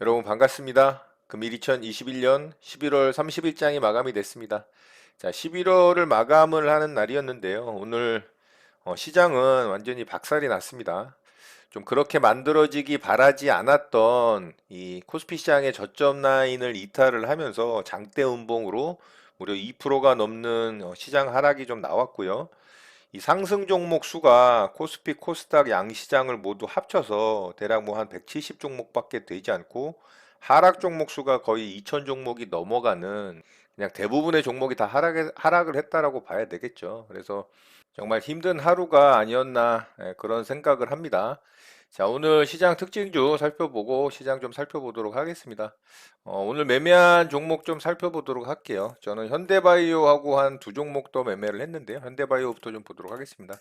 여러분 반갑습니다. 금일 2021년 11월 30일장이 마감이 됐습니다. 자, 11월을 마감을 하는 날이었는데요. 오늘 시장은 완전히 박살이 났습니다. 좀 그렇게 만들어지기 바라지 않았던 이 코스피 시장의 저점 라인을 이탈을 하면서 장대 음봉으로 무려 2%가 넘는 시장 하락이 좀 나왔고요. 이 상승 종목 수가 코스피, 코스닥 양시장을 모두 합쳐서 대략 뭐 한 170 종목밖에 되지 않고 하락 종목 수가 거의 2000 종목이 넘어가는 그냥 대부분의 종목이 다 하락을 했다라고 봐야 되겠죠. 그래서 정말 힘든 하루가 아니었나 그런 생각을 합니다. 자, 오늘 시장 특징주 살펴보고 시장 좀 살펴보도록 하겠습니다. 오늘 매매한 종목 좀 살펴보도록 할게요. 저는 현대바이오하고 한 두 종목 더 매매를 했는데요. 현대바이오부터 좀 보도록 하겠습니다.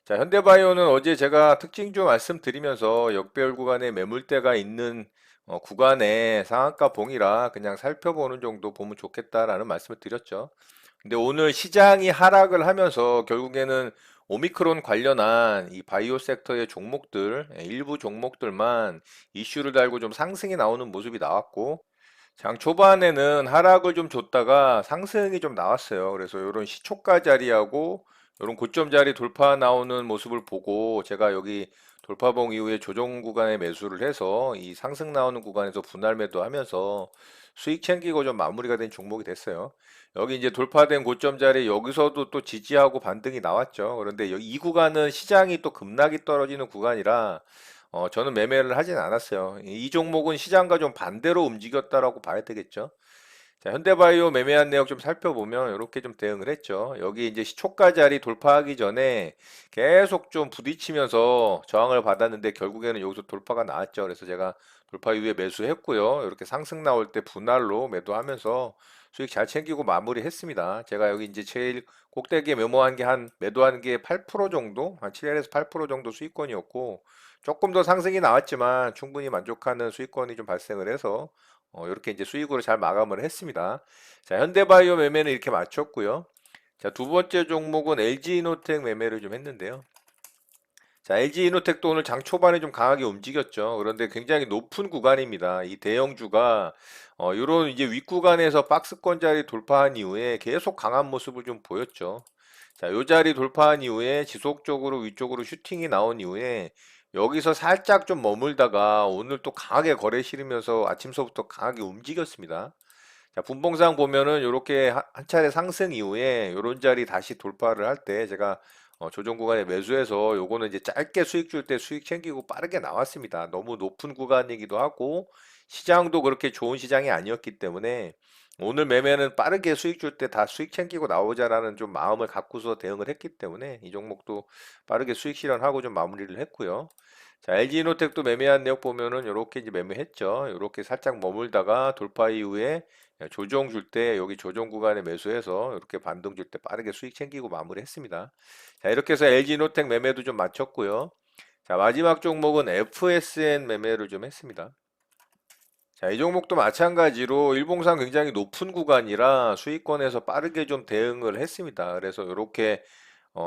자, 현대바이오는 어제 제가 특징주 말씀드리면서 역배열 구간에 매물대가 있는 구간에 상한가 봉이라 그냥 살펴보는 정도 보면 좋겠다라는 말씀을 드렸죠. 근데 오늘 시장이 하락을 하면서 결국에는 오미크론 관련한 이 바이오 섹터의 종목들, 일부 종목들만 이슈를 달고 좀 상승이 나오는 모습이 나왔고, 장 초반에는 하락을 좀 줬다가 상승이 좀 나왔어요. 그래서 이런 시초가 자리하고 이런 고점 자리 돌파 나오는 모습을 보고 제가 여기 돌파봉 이후에 조정 구간에 매수를 해서 이 상승 나오는 구간에서 분할 매도하면서 수익 챙기고 좀 마무리가 된 종목이 됐어요. 여기 이제 돌파된 고점 자리 여기서도 또 지지하고 반등이 나왔죠. 그런데 이 구간은 시장이 또 급락이 떨어지는 구간이라 저는 매매를 하진 않았어요. 이 종목은 시장과 좀 반대로 움직였다라고 봐야 되겠죠. 자, 현대바이오 매매한 내역 좀 살펴보면 이렇게 좀 대응을 했죠. 여기 이제 시초가 자리 돌파하기 전에 계속 좀 부딪히면서 저항을 받았는데 결국에는 여기서 돌파가 나왔죠. 그래서 제가 돌파 이후에 매수했고요. 이렇게 상승 나올 때 분할로 매도하면서 수익 잘 챙기고 마무리했습니다. 제가 여기 이제 제일 꼭대기에 메모한 게 한 매도한 게 8% 정도, 한 7에서 8% 정도 수익권이었고 조금 더 상승이 나왔지만 충분히 만족하는 수익권이 좀 발생을 해서 이렇게 이제 수익으로 잘 마감을 했습니다. 자, 현대바이오 매매는 이렇게 마쳤고요. 자, 두 번째 종목은 LG이노텍 매매를 좀 했는데요. 자, LG이노텍도 오늘 장 초반에 좀 강하게 움직였죠. 그런데 굉장히 높은 구간입니다. 이 대형주가 이런 이제 윗구간에서 박스권 자리 돌파한 이후에 계속 강한 모습을 좀 보였죠. 자, 요 자리 돌파한 이후에 지속적으로 위쪽으로 슈팅이 나온 이후에 여기서 살짝 좀 머물다가 오늘 또 강하게 거래 실으면서 아침서부터 강하게 움직였습니다. 자, 분봉상 보면은 이렇게 한 차례 상승 이후에 이런 자리 다시 돌파를 할 때 제가 조정 구간에 매수해서 요거는 이제 짧게 수익 줄 때 수익 챙기고 빠르게 나왔습니다. 너무 높은 구간이기도 하고 시장도 그렇게 좋은 시장이 아니었기 때문에 오늘 매매는 빠르게 수익 줄 때 다 수익 챙기고 나오자라는 좀 마음을 갖고서 대응을 했기 때문에 이 종목도 빠르게 수익 실현하고 좀 마무리를 했고요. 자, LG이노텍도 매매한 내역 보면은 이렇게 이제 매매했죠. 이렇게 살짝 머물다가 돌파 이후에 조정 줄 때 여기 조정 구간에 매수해서 이렇게 반등 줄 때 빠르게 수익 챙기고 마무리했습니다. 자, 이렇게 해서 LG노텍 매매도 좀 마쳤고요. 자, 마지막 종목은 FSN 매매를 좀 했습니다. 자, 이 종목도 마찬가지로 일봉상 굉장히 높은 구간이라 수익권에서 빠르게 좀 대응을 했습니다. 그래서 이렇게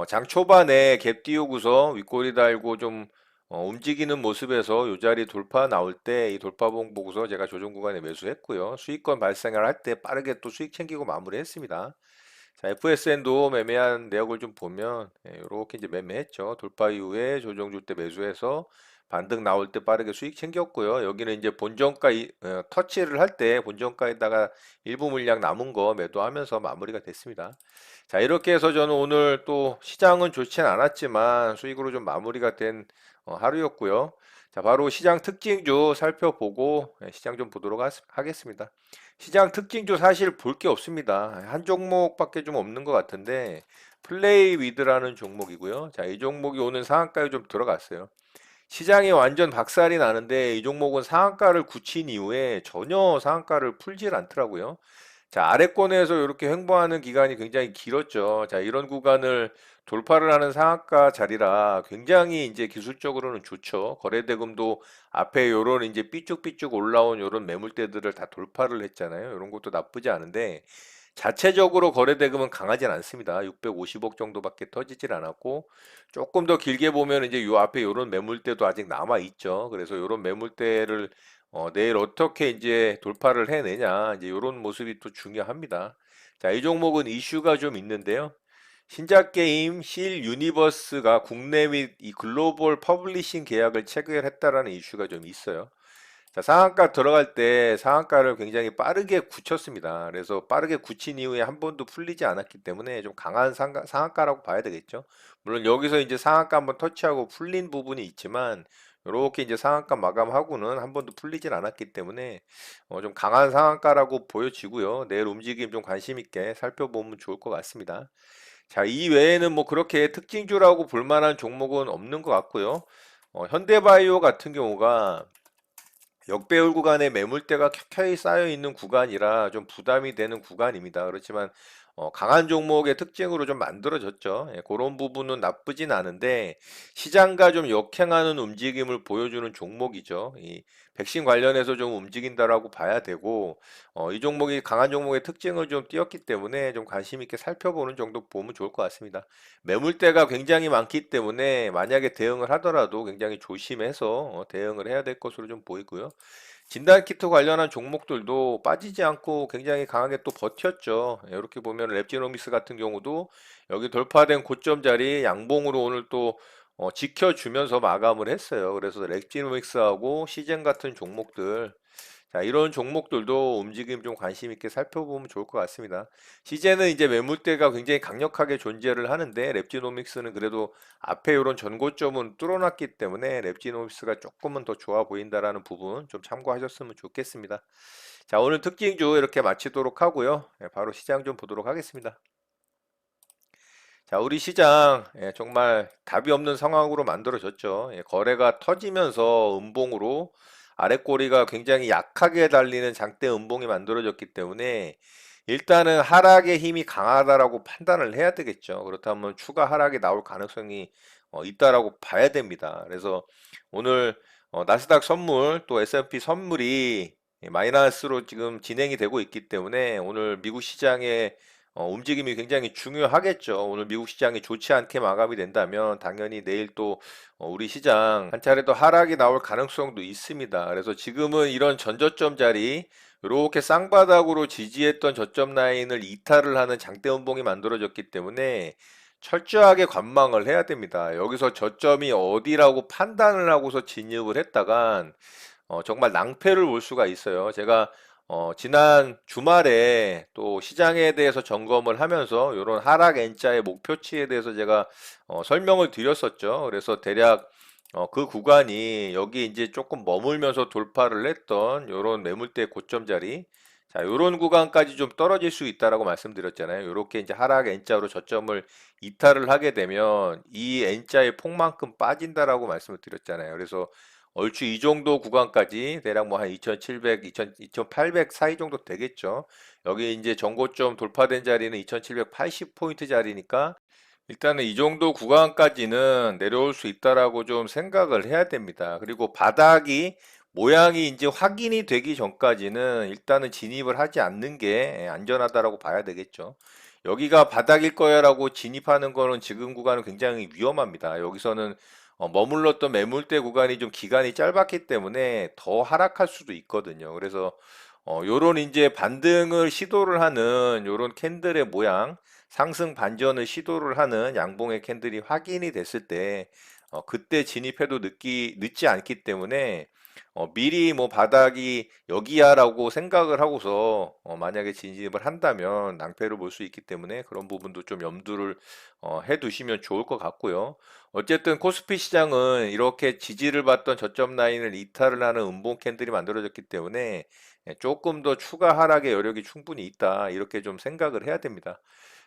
장 초반에 갭 띄우고서 윗꼬리 달고 좀 움직이는 모습에서 이 자리 돌파 나올 때 이 돌파봉 보고서 제가 조정 구간에 매수했고요. 수익권 발생을 할 때 빠르게 또 수익 챙기고 마무리했습니다. 자, FSN도 매매한 내역을 좀 보면 이렇게 이제 매매했죠. 돌파 이후에 조정 줄 때 매수해서 반등 나올 때 빠르게 수익 챙겼고요. 여기는 이제 본정가 터치를 할 때 본정가에다가 일부 물량 남은 거 매도하면서 마무리가 됐습니다. 자, 이렇게 해서 저는 오늘 또 시장은 좋진 않았지만 수익으로 좀 마무리가 된 하루였고요. 자, 바로 시장 특징주 살펴보고 시장 좀 보도록 하겠습니다. 시장 특징주 사실 볼 게 없습니다. 한 종목밖에 좀 없는 것 같은데 플레이 위드라는 종목이고요. 자, 이 종목이 오늘 상한가에 좀 들어갔어요. 시장이 완전 박살이 나는데 이 종목은 상한가를 굳힌 이후에 전혀 상한가를 풀질 않더라고요. 자, 아래권에서 이렇게 횡보하는 기간이 굉장히 길었죠. 자, 이런 구간을 돌파를 하는 상한가 자리라 굉장히 이제 기술적으로는 좋죠. 거래대금도 앞에 요런 이제 삐쭉삐쭉 올라온 요런 매물대들을 다 돌파를 했잖아요. 이런 것도 나쁘지 않은데 자체적으로 거래대금은 강하진 않습니다. 650억 정도밖에 터지질 않았고 조금 더 길게 보면 이제 요 앞에 요런 매물대도 아직 남아 있죠. 그래서 요런 매물대를 내일 어떻게 이제 돌파를 해내냐, 이제 이런 모습이 또 중요합니다. 자, 이 종목은 이슈가 좀 있는데요. 신작 게임 실 유니버스가 국내 및 이 글로벌 퍼블리싱 계약을 체결했다라는 이슈가 좀 있어요. 자, 상한가 들어갈 때 상한가를 굉장히 빠르게 굳혔습니다. 그래서 빠르게 굳힌 이후에 한 번도 풀리지 않았기 때문에 좀 강한 상한가라고 봐야 되겠죠. 물론 여기서 이제 상한가 한번 터치하고 풀린 부분이 있지만 이렇게 이제 상한가 마감하고는 한 번도 풀리진 않았기 때문에 좀 강한 상한가라고 보여지고요. 내일 움직임 좀 관심 있게 살펴보면 좋을 것 같습니다. 자, 이 외에는 뭐 그렇게 특징주라고 볼 만한 종목은 없는 것 같고요. 현대바이오 같은 경우가 역배열 구간에 매물대가 켜켜이 쌓여 있는 구간이라 좀 부담이 되는 구간입니다. 그렇지만 강한 종목의 특징으로 좀 만들어졌죠. 예, 그런 부분은 나쁘진 않은데 시장과 좀 역행하는 움직임을 보여주는 종목이죠. 이 백신 관련해서 좀 움직인다라고 봐야 되고 이 종목이 강한 종목의 특징을 좀 띄었기 때문에 좀 관심 있게 살펴보는 정도 보면 좋을 것 같습니다. 매물대가 굉장히 많기 때문에 만약에 대응을 하더라도 굉장히 조심해서 대응을 해야 될 것으로 좀 보이고요. 진단키트 관련한 종목들도 빠지지 않고 굉장히 강하게 또 버텼죠. 이렇게 보면 랩지노믹스 같은 경우도 여기 돌파된 고점 자리 양봉으로 오늘 또 지켜주면서 마감을 했어요. 그래서 랩지노믹스하고 시젠 같은 종목들, 자, 이런 종목들도 움직임 좀 관심 있게 살펴보면 좋을 것 같습니다. 시제는 이제 매물대가 굉장히 강력하게 존재를 하는데 랩지노믹스는 그래도 앞에 이런 전고점은 뚫어놨기 때문에 랩지노믹스가 조금은 더 좋아 보인다라는 부분 좀 참고하셨으면 좋겠습니다. 자, 오늘 특징주 이렇게 마치도록 하고요. 바로 시장 좀 보도록 하겠습니다. 자, 우리 시장 정말 답이 없는 상황으로 만들어졌죠. 거래가 터지면서 음봉으로 아랫꼬리가 굉장히 약하게 달리는 장대 음봉이 만들어졌기 때문에 일단은 하락의 힘이 강하다라고 판단을 해야 되겠죠. 그렇다면 추가 하락이 나올 가능성이 있다라고 봐야 됩니다. 그래서 오늘 나스닥 선물 또 S&P 선물이 마이너스로 지금 진행이 되고 있기 때문에 오늘 미국 시장의 움직임이 굉장히 중요하겠죠. 오늘 미국 시장이 좋지 않게 마감이 된다면 당연히 내일 또 우리 시장 한 차례 더 하락이 나올 가능성도 있습니다. 그래서 지금은 이런 전저점 자리 이렇게 쌍바닥으로 지지했던 저점 라인을 이탈을 하는 장대 음봉이 만들어졌기 때문에 철저하게 관망을 해야 됩니다. 여기서 저점이 어디라고 판단을 하고서 진입을 했다간 정말 낭패를 볼 수가 있어요. 제가 지난 주말에 또 시장에 대해서 점검을 하면서 이런 하락 N자의 목표치에 대해서 제가 설명을 드렸었죠. 그래서 대략 그 구간이 여기 이제 조금 머물면서 돌파를 했던 이런 매물대 고점 자리, 자, 이런 구간까지 좀 떨어질 수 있다라고 말씀드렸잖아요. 이렇게 이제 하락 N자로 저점을 이탈을 하게 되면 이 N자의 폭만큼 빠진다라고 말씀을 드렸잖아요. 그래서 얼추 이 정도 구간까지 대략 뭐 한 2700, 2800 사이 정도 되겠죠. 여기 이제 전고점 돌파된 자리는 2780포인트 자리니까 일단은 이 정도 구간까지는 내려올 수 있다라고 좀 생각을 해야 됩니다. 그리고 바닥이 모양이 이제 확인이 되기 전까지는 일단은 진입을 하지 않는 게 안전하다라고 봐야 되겠죠. 여기가 바닥일 거야라고 진입하는 거는 지금 구간은 굉장히 위험합니다. 여기서는 머물렀던 매물대 구간이 좀 기간이 짧았기 때문에 더 하락할 수도 있거든요. 그래서 요런 이제 반등을 시도를 하는 요런 캔들의 모양, 상승 반전을 시도를 하는 양봉의 캔들이 확인이 됐을 때 그때 진입해도 늦지 않기 때문에 미리 뭐 바닥이 여기야라고 생각을 하고서 만약에 진입을 한다면 낭패를 볼 수 있기 때문에 그런 부분도 좀 염두를 해 두시면 좋을 것 같고요. 어쨌든 코스피 시장은 이렇게 지지를 받던 저점 라인을 이탈을 하는 음봉 캔들이 만들어졌기 때문에 조금 더 추가 하락의 여력이 충분히 있다. 이렇게 좀 생각을 해야 됩니다.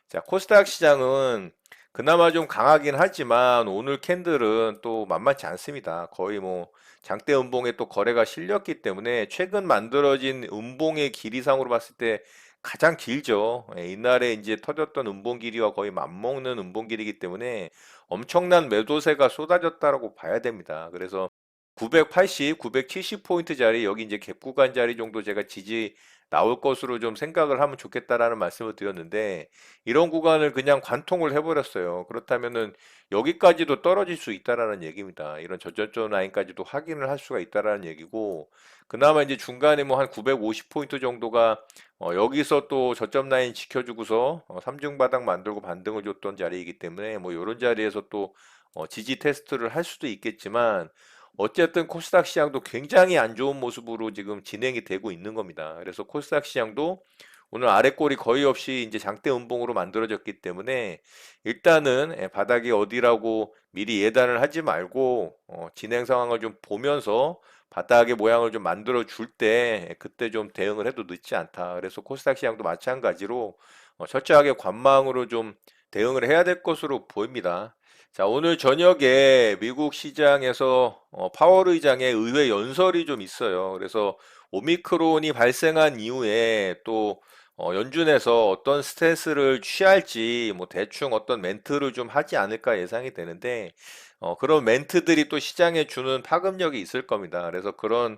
자, 코스닥 시장은 그나마 좀 강하긴 하지만 오늘 캔들은 또 만만치 않습니다. 거의 뭐 장대 음봉에 또 거래가 실렸기 때문에 최근 만들어진 음봉의 길이상으로 봤을 때 가장 길죠. 옛날에 이제 터졌던 음봉 길이와 거의 맞먹는 음봉 길이기 때문에 엄청난 매도세가 쏟아졌다라고 봐야 됩니다. 그래서 980, 970포인트짜리 여기 이제 갭 구간 자리 정도 제가 지지 나올 것으로 좀 생각을 하면 좋겠다라는 말씀을 드렸는데 이런 구간을 그냥 관통을 해버렸어요. 그렇다면은 여기까지도 떨어질 수 있다라는 얘기입니다. 이런 저점점 라인까지도 확인을 할 수가 있다라는 얘기고 그나마 이제 중간에 뭐 한 950포인트 정도가 여기서 또 저점 라인 지켜주고서 3중 바닥 만들고 반등을 줬던 자리이기 때문에 뭐 이런 자리에서 또 지지 테스트를 할 수도 있겠지만 어쨌든 코스닥 시장도 굉장히 안 좋은 모습으로 지금 진행이 되고 있는 겁니다. 그래서 코스닥 시장도 오늘 아랫골이 거의 없이 이제 장대 음봉으로 만들어졌기 때문에 일단은 바닥이 어디라고 미리 예단을 하지 말고 진행 상황을 좀 보면서 바닥의 모양을 좀 만들어 줄 때 그때 좀 대응을 해도 늦지 않다. 그래서 코스닥 시장도 마찬가지로 철저하게 관망으로 좀 대응을 해야 될 것으로 보입니다. 자, 오늘 저녁에 미국 시장에서 파월 의장의 의회 연설이 좀 있어요. 그래서 오미크론이 발생한 이후에 또 연준에서 어떤 스탠스를 취할지 뭐 대충 어떤 멘트를 좀 하지 않을까 예상이 되는데 그런 멘트들이 또 시장에 주는 파급력이 있을 겁니다. 그래서 그런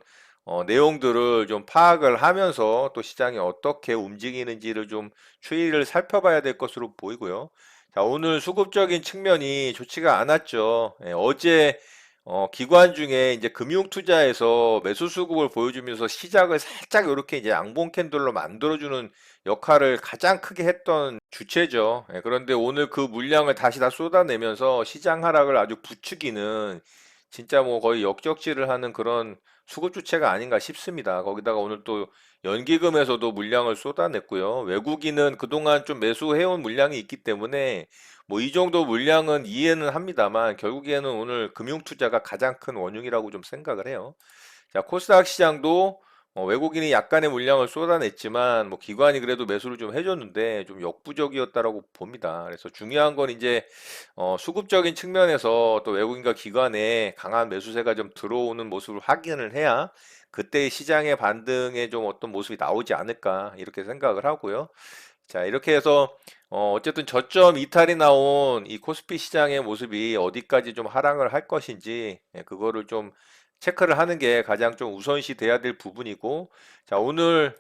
내용들을 좀 파악을 하면서 또 시장이 어떻게 움직이는지를 좀 추이를 살펴봐야 될 것으로 보이고요. 자, 오늘 수급적인 측면이 좋지가 않았죠. 어제 기관 중에 이제 금융투자에서 매수 수급을 보여주면서 시작을 살짝 이렇게 이제 양봉 캔들로 만들어주는 역할을 가장 크게 했던 주체죠. 그런데 오늘 그 물량을 다시 다 쏟아내면서 시장 하락을 아주 부추기는 진짜 뭐 거의 역적질을 하는 그런 수급 주체가 아닌가 싶습니다. 거기다가 오늘 또 연기금에서도 물량을 쏟아냈고요. 외국인은 그동안 좀 매수해온 물량이 있기 때문에 뭐 이 정도 물량은 이해는 합니다만 결국에는 오늘 금융투자가 가장 큰 원흉이라고 좀 생각을 해요. 자, 코스닥 시장도 외국인이 약간의 물량을 쏟아냈지만 뭐 기관이 그래도 매수를 좀 해줬는데 좀 역부족이었다라고 봅니다. 그래서 중요한 건 이제 수급적인 측면에서 또 외국인과 기관에 강한 매수세가 좀 들어오는 모습을 확인을 해야 그때 시장의 반등에 좀 어떤 모습이 나오지 않을까 이렇게 생각을 하고요. 자, 이렇게 해서 어쨌든 저점 이탈이 나온 이 코스피 시장의 모습이 어디까지 좀 하락을 할 것인지 그거를 좀 체크를 하는 게 가장 좀 우선시 돼야 될 부분이고 자, 오늘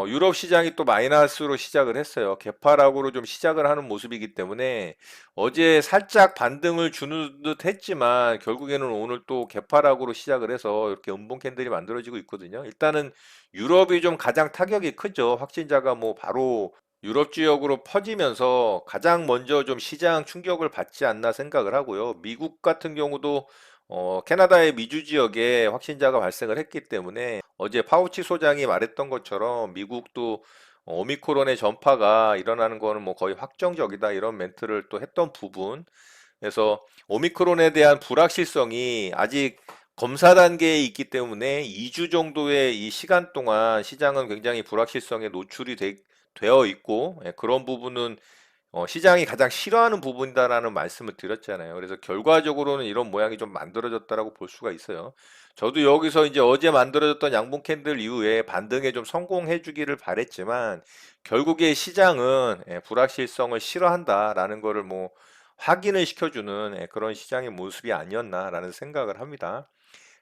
유럽 시장이 또 마이너스로 시작을 했어요. 개파락으로 좀 시작을 하는 모습이기 때문에 어제 살짝 반등을 주는 듯 했지만 결국에는 오늘 또 개파락으로 시작을 해서 이렇게 음봉 캔들이 만들어지고 있거든요. 일단은 유럽이 좀 가장 타격이 크죠. 확진자가 뭐 바로 유럽 지역으로 퍼지면서 가장 먼저 좀 시장 충격을 받지 않나 생각을 하고요. 미국 같은 경우도 캐나다의 미주 지역에 확진자가 발생을 했기 때문에 어제 파우치 소장이 말했던 것처럼 미국도 오미크론의 전파가 일어나는 거는 뭐 거의 확정적이다 이런 멘트를 또 했던 부분. 그래서 오미크론에 대한 불확실성이 아직 검사 단계에 있기 때문에 2주 정도의 이 시간 동안 시장은 굉장히 불확실성에 노출이 되어 있고 그런 부분은 시장이 가장 싫어하는 부분이다라는 말씀을 드렸잖아요. 그래서 결과적으로는 이런 모양이 좀 만들어졌다라고 볼 수가 있어요. 저도 여기서 이제 어제 만들어졌던 양봉 캔들 이후에 반등에 좀 성공해 주기를 바랬지만 결국에 시장은 불확실성을 싫어한다라는 거를 뭐 확인을 시켜주는 그런 시장의 모습이 아니었나라는 생각을 합니다.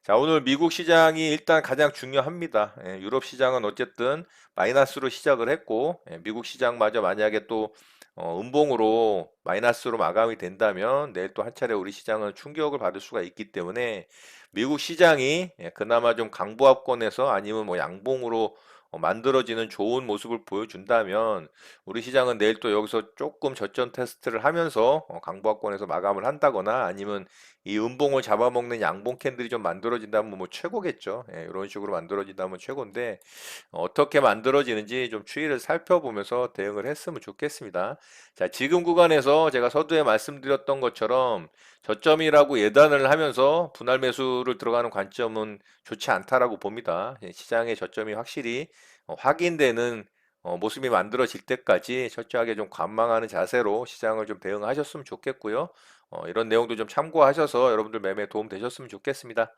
자, 오늘 미국 시장이 일단 가장 중요합니다. 유럽 시장은 어쨌든 마이너스로 시작을 했고, 미국 시장마저 만약에 또 음봉으로 마이너스로 마감이 된다면 내일 또 한 차례 우리 시장은 충격을 받을 수가 있기 때문에 미국 시장이 그나마 좀 강보합권에서 아니면 뭐 양봉으로 만들어지는 좋은 모습을 보여준다면 우리 시장은 내일 또 여기서 조금 저점 테스트를 하면서 강보합권에서 마감을 한다거나 아니면 이 음봉을 잡아먹는 양봉 캔들이 좀 만들어진다면 뭐 최고겠죠. 이런 식으로 만들어진다면 최고인데 어떻게 만들어지는지 좀 추이를 살펴보면서 대응을 했으면 좋겠습니다. 자, 지금 구간에서 제가 서두에 말씀드렸던 것처럼 저점이라고 예단을 하면서 분할 매수를 들어가는 관점은 좋지 않다라고 봅니다. 시장의 저점이 확실히 확인되는 모습이 만들어질 때까지 철저하게 좀 관망하는 자세로 시장을 좀 대응하셨으면 좋겠고요. 이런 내용도 좀 참고하셔서 여러분들 매매에 도움 되셨으면 좋겠습니다.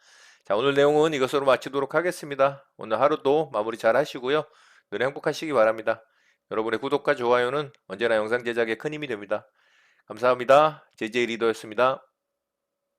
자, 오늘 내용은 이것으로 마치도록 하겠습니다. 오늘 하루도 마무리 잘 하시고요. 늘 행복하시기 바랍니다. 여러분의 구독과 좋아요는 언제나 영상 제작에 큰 힘이 됩니다. 감사합니다. JJ 리더였습니다.